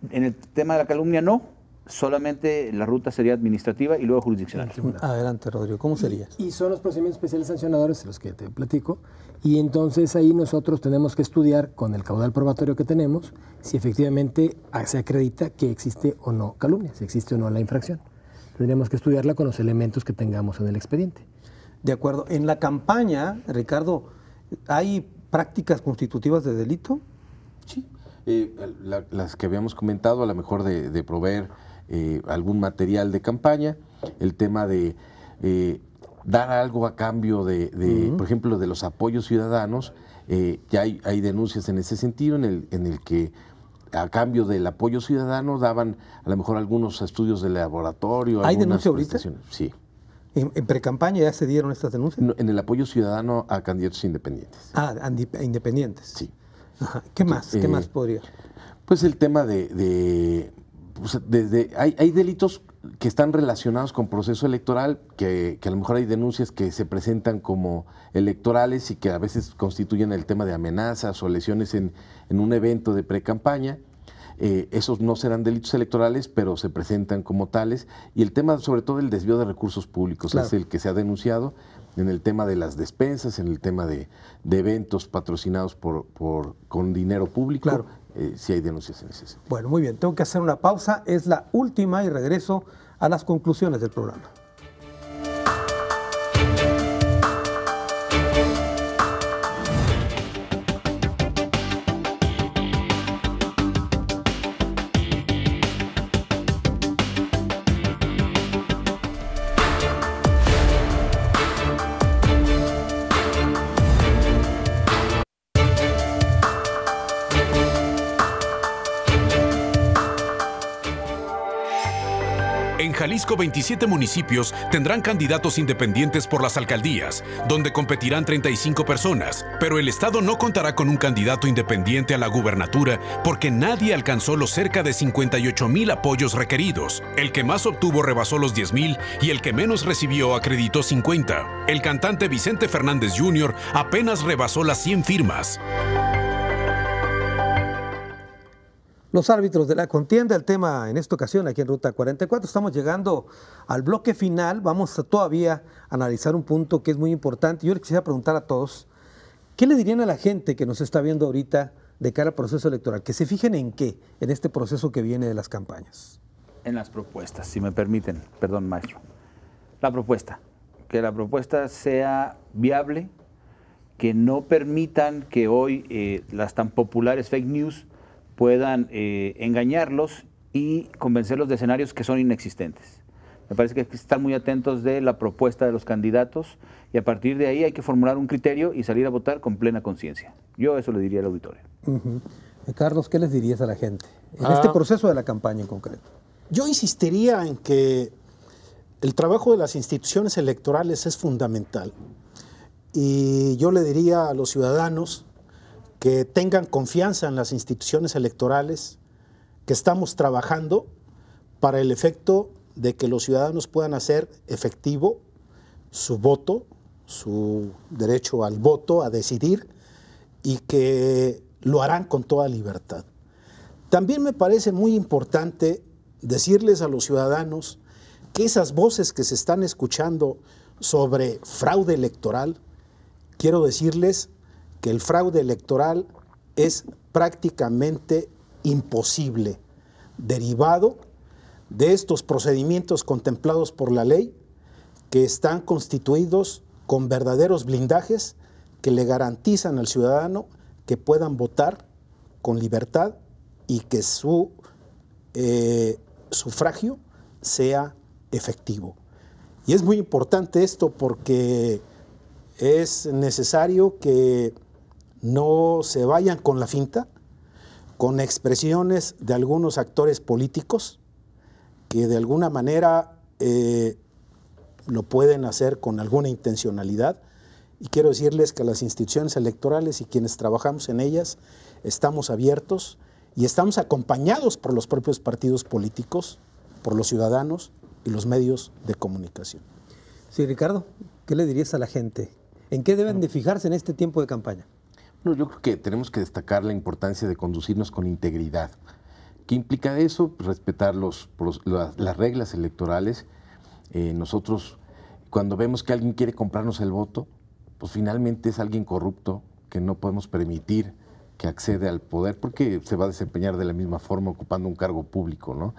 En el tema de la calumnia no, solamente la ruta sería administrativa y luego jurisdiccional. Adelante, Rodrigo, ¿cómo sería? Y son los procedimientos especiales sancionadores de los que te platico, y entonces ahí nosotros tenemos que estudiar con el caudal probatorio que tenemos si efectivamente se acredita que existe o no calumnia, si existe o no la infracción. Tendríamos que estudiarla con los elementos que tengamos en el expediente. De acuerdo. En la campaña, Ricardo, ¿hay prácticas constitutivas de delito? Sí. Las que habíamos comentado, a lo mejor de proveer algún material de campaña, el tema de dar algo a cambio por ejemplo, de los apoyos ciudadanos. Ya hay denuncias en ese sentido, en el que a cambio del apoyo ciudadano daban a lo mejor algunos estudios de laboratorio. ¿Hay denuncia ahorita? Sí. ¿En precampaña ya se dieron estas denuncias? No, en el apoyo ciudadano a candidatos independientes. Ah, independientes. Sí. Ajá. ¿Qué más? ¿Qué más podría? Pues el tema hay delitos que están relacionados con proceso electoral, que a lo mejor hay denuncias que se presentan como electorales y que a veces constituyen el tema de amenazas o lesiones en un evento de precampaña. Esos no serán delitos electorales, pero se presentan como tales. Y el tema, sobre todo, el desvío de recursos públicos, claro, es el que se ha denunciado en el tema de las despensas, en el tema de eventos patrocinados con dinero público. Claro. Sí hay denuncias en ese sentido. Bueno, muy bien. Tengo que hacer una pausa. Es la última y regreso a las conclusiones del programa. En Jalisco, 27 municipios tendrán candidatos independientes por las alcaldías, donde competirán 35 personas, pero el Estado no contará con un candidato independiente a la gubernatura porque nadie alcanzó los cerca de 58,000 apoyos requeridos. El que más obtuvo rebasó los 10,000 y el que menos recibió acreditó 50. El cantante Vicente Fernández Jr. apenas rebasó las 100 firmas. Los árbitros de la contienda, el tema en esta ocasión aquí en Ruta 44. Estamos llegando al bloque final. Vamos a todavía analizar un punto que es muy importante. Yo les quisiera preguntar a todos, ¿qué le dirían a la gente que nos está viendo ahorita de cara al proceso electoral? Que se fijen en qué, en este proceso que viene de las campañas. En las propuestas, si me permiten. Perdón, maestro. La propuesta. Que la propuesta sea viable, que no permitan que hoy las tan populares fake news puedan engañarlos y convencerlos de escenarios que son inexistentes. Me parece que hay que estar muy atentos de la propuesta de los candidatos y a partir de ahí hay que formular un criterio y salir a votar con plena conciencia. Yo eso le diría al auditorio. Carlos, ¿qué les dirías a la gente en este proceso de la campaña en concreto? Yo insistiría en que el trabajo de las instituciones electorales es fundamental y yo le diría a los ciudadanos que tengan confianza en las instituciones electorales, que estamos trabajando para el efecto de que los ciudadanos puedan hacer efectivo su voto, su derecho al voto, a decidir, y que lo harán con toda libertad. También me parece muy importante decirles a los ciudadanos que esas voces que se están escuchando sobre fraude electoral, quiero decirles que el fraude electoral es prácticamente imposible, derivado de estos procedimientos contemplados por la ley que están constituidos con verdaderos blindajes que le garantizan al ciudadano que puedan votar con libertad y que su sufragio sea efectivo. Y es muy importante esto porque es necesario que no se vayan con la finta, con expresiones de algunos actores políticos que de alguna manera lo pueden hacer con alguna intencionalidad. Y quiero decirles que las instituciones electorales y quienes trabajamos en ellas estamos abiertos y estamos acompañados por los propios partidos políticos, por los ciudadanos y los medios de comunicación. Sí, Ricardo, ¿qué le dirías a la gente? ¿En qué deben de fijarse en este tiempo de campaña? No, yo creo que tenemos que destacar la importancia de conducirnos con integridad. ¿Qué implica eso? Pues respetar las reglas electorales. Nosotros, cuando vemos que alguien quiere comprarnos el voto, pues finalmente es alguien corrupto que no podemos permitir que accede al poder porque se va a desempeñar de la misma forma ocupando un cargo público, ¿no?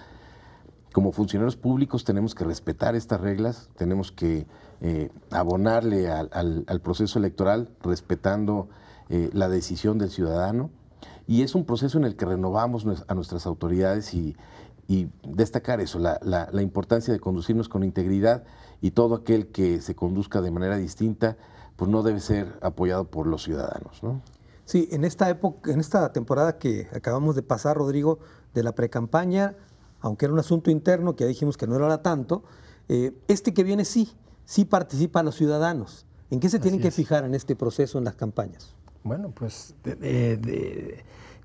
Como funcionarios públicos tenemos que respetar estas reglas, tenemos que abonarle al proceso electoral respetando la decisión del ciudadano, y es un proceso en el que renovamos a nuestras autoridades y destacar eso, la importancia de conducirnos con integridad, y todo aquel que se conduzca de manera distinta pues no debe ser apoyado por los ciudadanos, ¿no? Sí, en esta época, en esta temporada que acabamos de pasar, Rodrigo, de la precampaña, aunque era un asunto interno que ya dijimos que no era tanto, este que viene sí participan los ciudadanos. ¿En qué se tienen que fijar en este proceso, en las campañas? Bueno, pues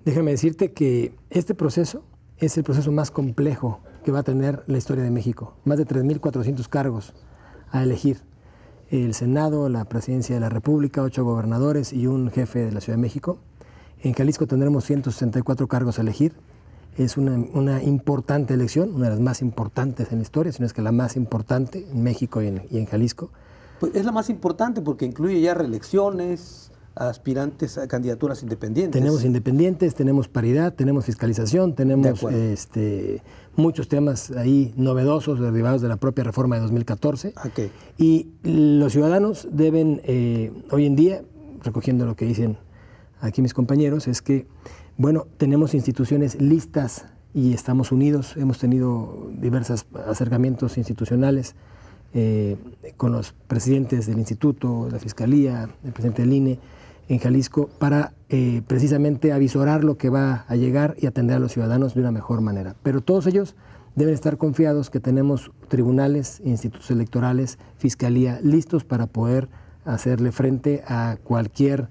déjame decirte que este proceso es el proceso más complejo que va a tener la historia de México. Más de 3,400 cargos a elegir. El Senado, la Presidencia de la República, 8 gobernadores y un jefe de la Ciudad de México. En Jalisco tendremos 164 cargos a elegir. Es una importante elección, una de las más importantes en la historia, si no es que la más importante en México y en Jalisco. Pues es la más importante porque incluye ya reelecciones, aspirantes a candidaturas independientes. Tenemos independientes, tenemos paridad, tenemos fiscalización, tenemos muchos temas ahí novedosos derivados de la propia reforma de 2014. Okay. Y los ciudadanos deben, hoy en día, recogiendo lo que dicen aquí mis compañeros, es que, bueno, tenemos instituciones listas y estamos unidos, hemos tenido diversos acercamientos institucionales con los presidentes del Instituto, la Fiscalía, el presidente del INE, en Jalisco, para precisamente avisorar lo que va a llegar y atender a los ciudadanos de una mejor manera. Pero todos ellos deben estar confiados que tenemos tribunales, institutos electorales, fiscalía listos para poder hacerle frente a cualquier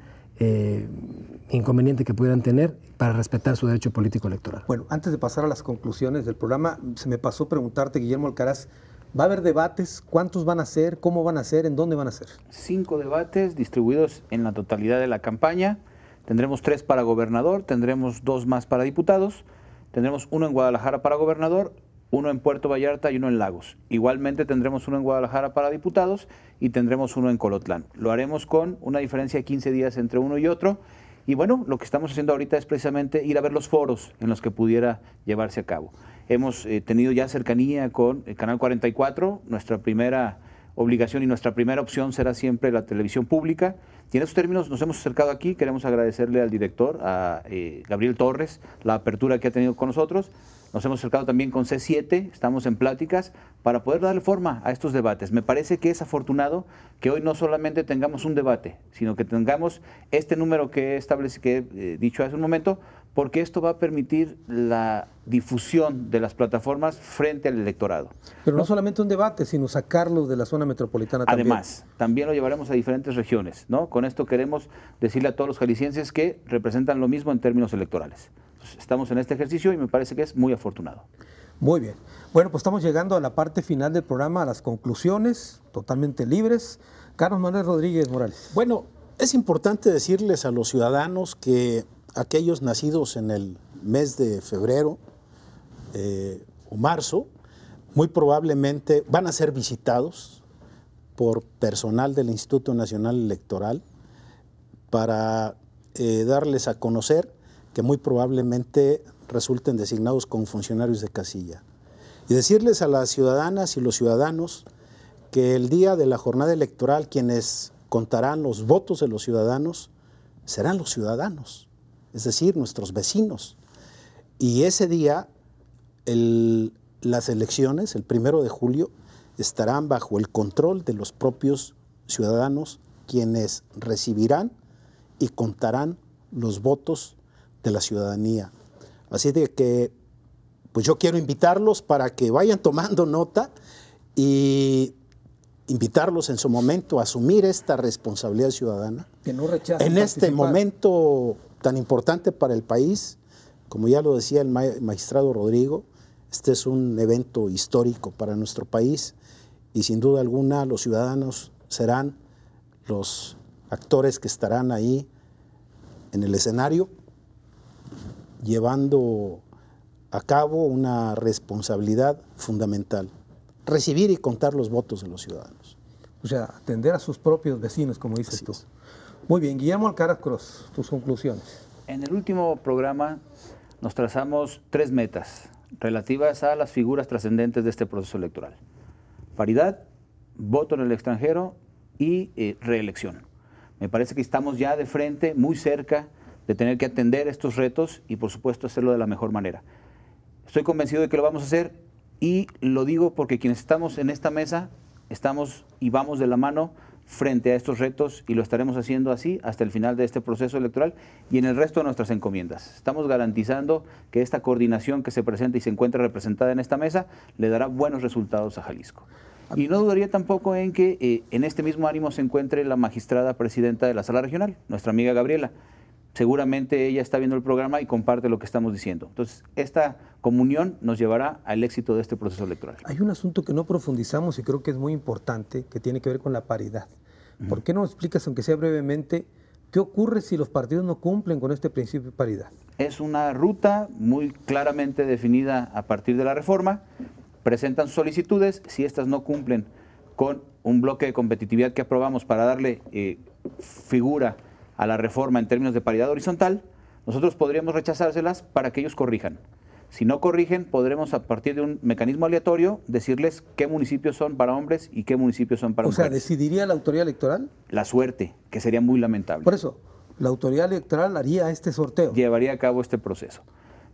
inconveniente que pudieran tener para respetar su derecho político electoral. Bueno, antes de pasar a las conclusiones del programa, se me pasó preguntarte, Guillermo Alcaraz, ¿va a haber debates? ¿Cuántos van a ser? ¿Cómo van a ser? ¿En dónde van a ser? 5 debates distribuidos en la totalidad de la campaña. Tendremos 3 para gobernador, tendremos 2 más para diputados, tendremos 1 en Guadalajara para gobernador, 1 en Puerto Vallarta y 1 en Lagos. Igualmente tendremos 1 en Guadalajara para diputados y tendremos 1 en Colotlán. Lo haremos con una diferencia de 15 días entre uno y otro. Y bueno, lo que estamos haciendo ahorita es precisamente ir a ver los foros en los que pudiera llevarse a cabo. Hemos tenido ya cercanía con el Canal 44, nuestra primera obligación y nuestra primera opción será siempre la televisión pública. Y en esos términos nos hemos acercado aquí, queremos agradecerle al director, a Gabriel Torres, la apertura que ha tenido con nosotros. Nos hemos acercado también con C7, estamos en pláticas para poder darle forma a estos debates. Me parece que es afortunado que hoy no solamente tengamos un debate, sino que tengamos este número que he dicho hace un momento, porque esto va a permitir la difusión de las plataformas frente al electorado. Pero no solamente un debate, sino sacarlo de la zona metropolitana también. Además, también lo llevaremos a diferentes regiones, ¿no? Con esto queremos decirle a todos los jaliscienses que representan lo mismo en términos electorales. Entonces, estamos en este ejercicio y me parece que es muy afortunado. Muy bien. Bueno, pues estamos llegando a la parte final del programa, a las conclusiones, totalmente libres. Carlos Manuel Rodríguez Morales. Bueno, es importante decirles a los ciudadanos que aquellos nacidos en el mes de febrero o marzo, muy probablemente van a ser visitados por personal del Instituto Nacional Electoral para darles a conocer que muy probablemente resulten designados como funcionarios de casilla. Y decirles a las ciudadanas y los ciudadanos que el día de la jornada electoral quienes contarán los votos de los ciudadanos serán los ciudadanos, es decir, nuestros vecinos. Y ese día, las elecciones, el 1 de julio, estarán bajo el control de los propios ciudadanos, quienes recibirán y contarán los votos de la ciudadanía. Así de que, pues yo quiero invitarlos para que vayan tomando nota y invitarlos en su momento a asumir esta responsabilidad ciudadana. Que no rechacen en este participar. Momento tan importante para el país, como ya lo decía el magistrado Rodrigo, este es un evento histórico para nuestro país y sin duda alguna los ciudadanos serán los actores que estarán ahí en el escenario llevando a cabo una responsabilidad fundamental, recibir y contar los votos de los ciudadanos. O sea, atender a sus propios vecinos, como dices Así tú. es. Muy bien, Guillermo Alcaraz Cruz, tus conclusiones. En el último programa nos trazamos 3 metas relativas a las figuras trascendentes de este proceso electoral. Paridad, voto en el extranjero y reelección. Me parece que estamos ya de frente, muy cerca de tener que atender estos retos y por supuesto hacerlo de la mejor manera. Estoy convencido de que lo vamos a hacer y lo digo porque quienes estamos en esta mesa estamos y vamos de la mano frente a estos retos y lo estaremos haciendo así hasta el final de este proceso electoral y en el resto de nuestras encomiendas. Estamos garantizando que esta coordinación que se presenta y se encuentra representada en esta mesa le dará buenos resultados a Jalisco. Y no dudaría tampoco en que en este mismo ánimo se encuentre la magistrada presidenta de la Sala Regional, nuestra amiga Gabriela. Seguramente ella está viendo el programa y comparte lo que estamos diciendo. Entonces, esta comunión nos llevará al éxito de este proceso electoral. Hay un asunto que no profundizamos y creo que es muy importante, que tiene que ver con la paridad. ¿Por qué no explicas, aunque sea brevemente, qué ocurre si los partidos no cumplen con este principio de paridad? Es una ruta muy claramente definida a partir de la reforma. Presentan sus solicitudes. Si estas no cumplen con un bloque de competitividad que aprobamos para darle figura a la reforma en términos de paridad horizontal, nosotros podríamos rechazárselas para que ellos corrijan. Si no corrigen, podremos a partir de un mecanismo aleatorio decirles qué municipios son para hombres y qué municipios son para mujeres. O sea, ¿decidiría la autoridad electoral? La suerte, que sería muy lamentable. Por eso, la autoridad electoral haría este sorteo. Llevaría a cabo este proceso.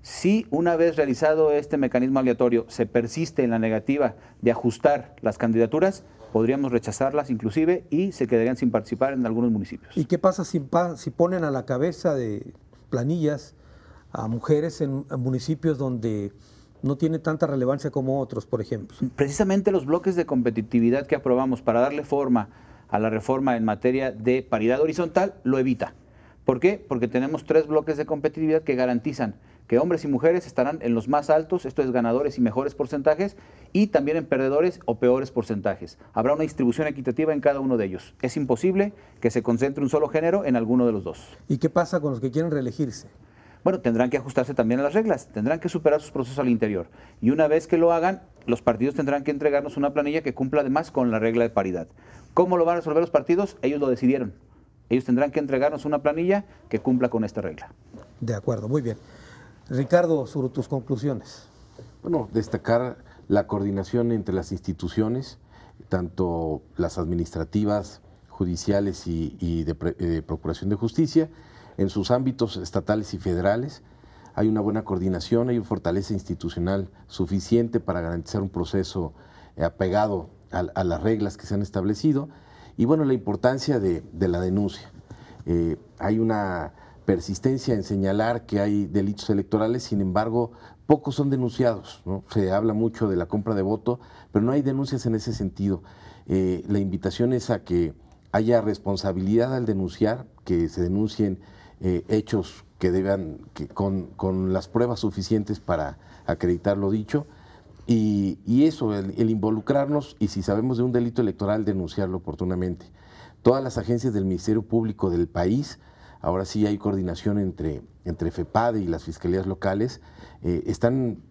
Si una vez realizado este mecanismo aleatorio se persiste en la negativa de ajustar las candidaturas, podríamos rechazarlas inclusive y se quedarían sin participar en algunos municipios. ¿Y qué pasa si ponen a la cabeza de planillas a mujeres en municipios donde no tiene tanta relevancia como otros, por ejemplo? Precisamente los bloques de competitividad que aprobamos para darle forma a la reforma en materia de paridad horizontal lo evita. ¿Por qué? Porque tenemos 3 bloques de competitividad que garantizan que hombres y mujeres estarán en los más altos, esto es ganadores y mejores porcentajes, y también en perdedores o peores porcentajes. Habrá una distribución equitativa en cada uno de ellos. Es imposible que se concentre un solo género en alguno de los dos. ¿Y qué pasa con los que quieren reelegirse? Bueno, tendrán que ajustarse también a las reglas, tendrán que superar sus procesos al interior. Y una vez que lo hagan, los partidos tendrán que entregarnos una planilla que cumpla además con la regla de paridad. ¿Cómo lo van a resolver los partidos? Ellos lo decidieron. Ellos tendrán que entregarnos una planilla que cumpla con esta regla. De acuerdo, muy bien. Ricardo, sobre tus conclusiones. Bueno, destacar la coordinación entre las instituciones, tanto las administrativas, judiciales y de Procuración de Justicia, en sus ámbitos estatales y federales. Hay una buena coordinación, hay una fortaleza institucional suficiente para garantizar un proceso apegado a las reglas que se han establecido. Y bueno, la importancia de la denuncia. Hay una persistencia en señalar que hay delitos electorales, sin embargo, pocos son denunciados, ¿no? Se habla mucho de la compra de voto, pero no hay denuncias en ese sentido. La invitación es a que haya responsabilidad al denunciar, que se denuncien hechos que deban, con las pruebas suficientes para acreditar lo dicho, y eso, el involucrarnos, y si sabemos de un delito electoral, denunciarlo oportunamente. Todas las agencias del Ministerio Público del país, ahora sí hay coordinación entre FEPADE y las fiscalías locales, están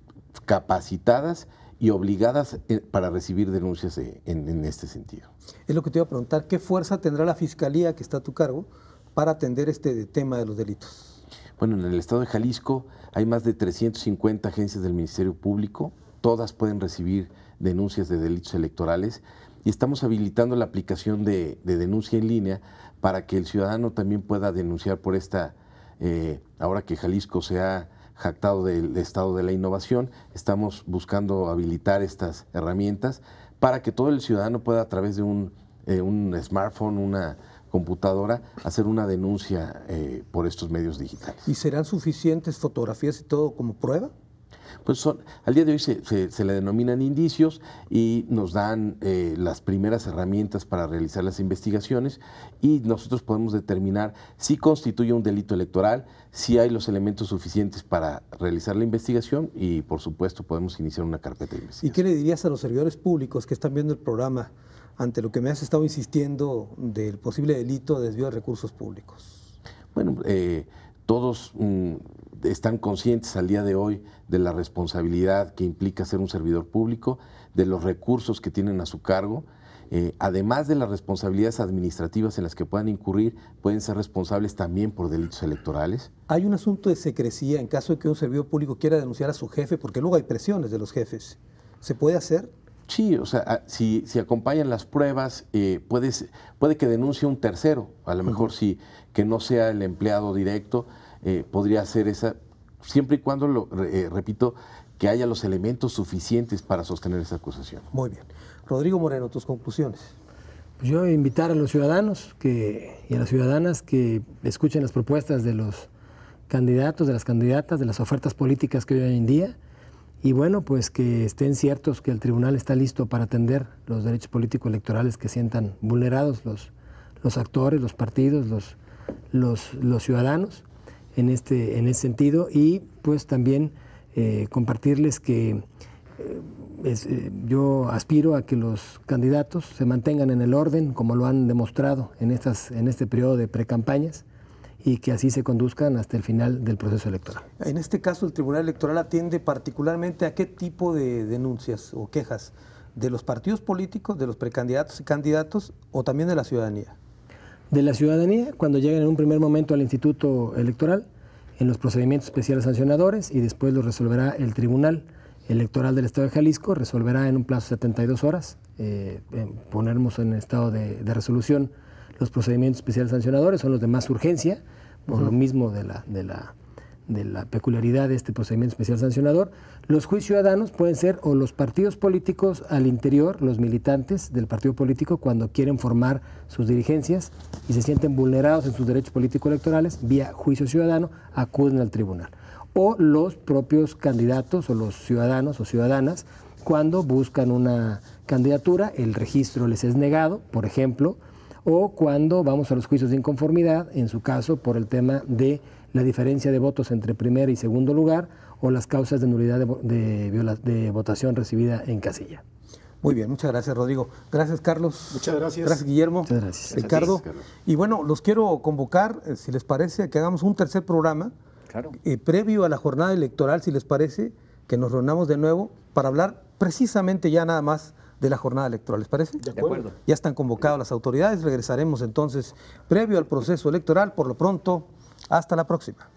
capacitadas y obligadas para recibir denuncias en este sentido. Es lo que te iba a preguntar, ¿qué fuerza tendrá la fiscalía que está a tu cargo para atender este tema de los delitos? Bueno, en el estado de Jalisco hay más de 350 agencias del Ministerio Público, todas pueden recibir denuncias de delitos electorales y estamos habilitando la aplicación de denuncia en línea para que el ciudadano también pueda denunciar por esta, ahora que Jalisco se ha jactado del estado de la innovación, estamos buscando habilitar estas herramientas para que todo el ciudadano pueda a través de un smartphone, una computadora, hacer una denuncia por estos medios digitales. ¿Y serán suficientes fotografías y todo como prueba? Pues al día de hoy se le denominan indicios y nos dan las primeras herramientas para realizar las investigaciones y nosotros podemos determinar si constituye un delito electoral, si hay los elementos suficientes para realizar la investigación y por supuesto podemos iniciar una carpeta de investigación. ¿Y qué le dirías a los servidores públicos que están viendo el programa ante lo que me has estado insistiendo del posible delito de desvío de recursos públicos? Bueno, todos están conscientes al día de hoy de la responsabilidad que implica ser un servidor público, de los recursos que tienen a su cargo, además de las responsabilidades administrativas en las que puedan incurrir, pueden ser responsables también por delitos electorales. ¿Hay un asunto de secrecía en caso de que un servidor público quiera denunciar a su jefe? Porque luego hay presiones de los jefes. ¿Se puede hacer? Sí, o sea, si acompañan las pruebas, puede que denuncie un tercero, a lo mejor sí, que no sea el empleado directo, podría hacer esa, siempre y cuando, repito, que haya los elementos suficientes para sostener esa acusación. Muy bien. Rodrigo Moreno, tus conclusiones. Pues yo invitar a los ciudadanos y a las ciudadanas que escuchen las propuestas de los candidatos, de las candidatas, de las ofertas políticas que hay hoy en día, y bueno, pues que estén ciertos que el tribunal está listo para atender los derechos políticos electorales que sientan vulnerados los actores, los partidos, los ciudadanos en ese sentido, y pues también compartirles que yo aspiro a que los candidatos se mantengan en el orden como lo han demostrado en este periodo de precampañas, y que así se conduzcan hasta el final del proceso electoral. En este caso, el Tribunal Electoral atiende particularmente a qué tipo de denuncias o quejas, de los partidos políticos, de los precandidatos y candidatos, o también de la ciudadanía. De la ciudadanía, cuando lleguen en un primer momento al Instituto Electoral, en los procedimientos especiales sancionadores, y después lo resolverá el Tribunal Electoral del Estado de Jalisco, resolverá en un plazo de 72 horas, ponernos en estado de resolución. Los procedimientos especiales sancionadores son los de más urgencia, por lo mismo de de la peculiaridad de este procedimiento especial sancionador, los juicios ciudadanos pueden ser o los partidos políticos al interior, los militantes del partido político, cuando quieren formar sus dirigencias y se sienten vulnerados en sus derechos político-electorales, vía juicio ciudadano, acuden al tribunal. O los propios candidatos o los ciudadanos o ciudadanas, cuando buscan una candidatura, el registro les es negado, por ejemplo, o cuando vamos a los juicios de inconformidad, en su caso, por el tema de la diferencia de votos entre primer y segundo lugar, o las causas de nulidad de votación recibida en casilla. Muy bien, muchas gracias, Rodrigo. Gracias, Carlos. Muchas gracias. Gracias, Guillermo. Muchas gracias. Ricardo. Gracias, Carlos. Y bueno, los quiero convocar, si les parece, a que hagamos un tercer programa, Claro. previo a la jornada electoral, si les parece, que nos reunamos de nuevo para hablar precisamente ya nada más de la jornada electoral. ¿Les parece? De acuerdo. Ya están convocadas las autoridades, regresaremos entonces previo al proceso electoral. Por lo pronto, hasta la próxima.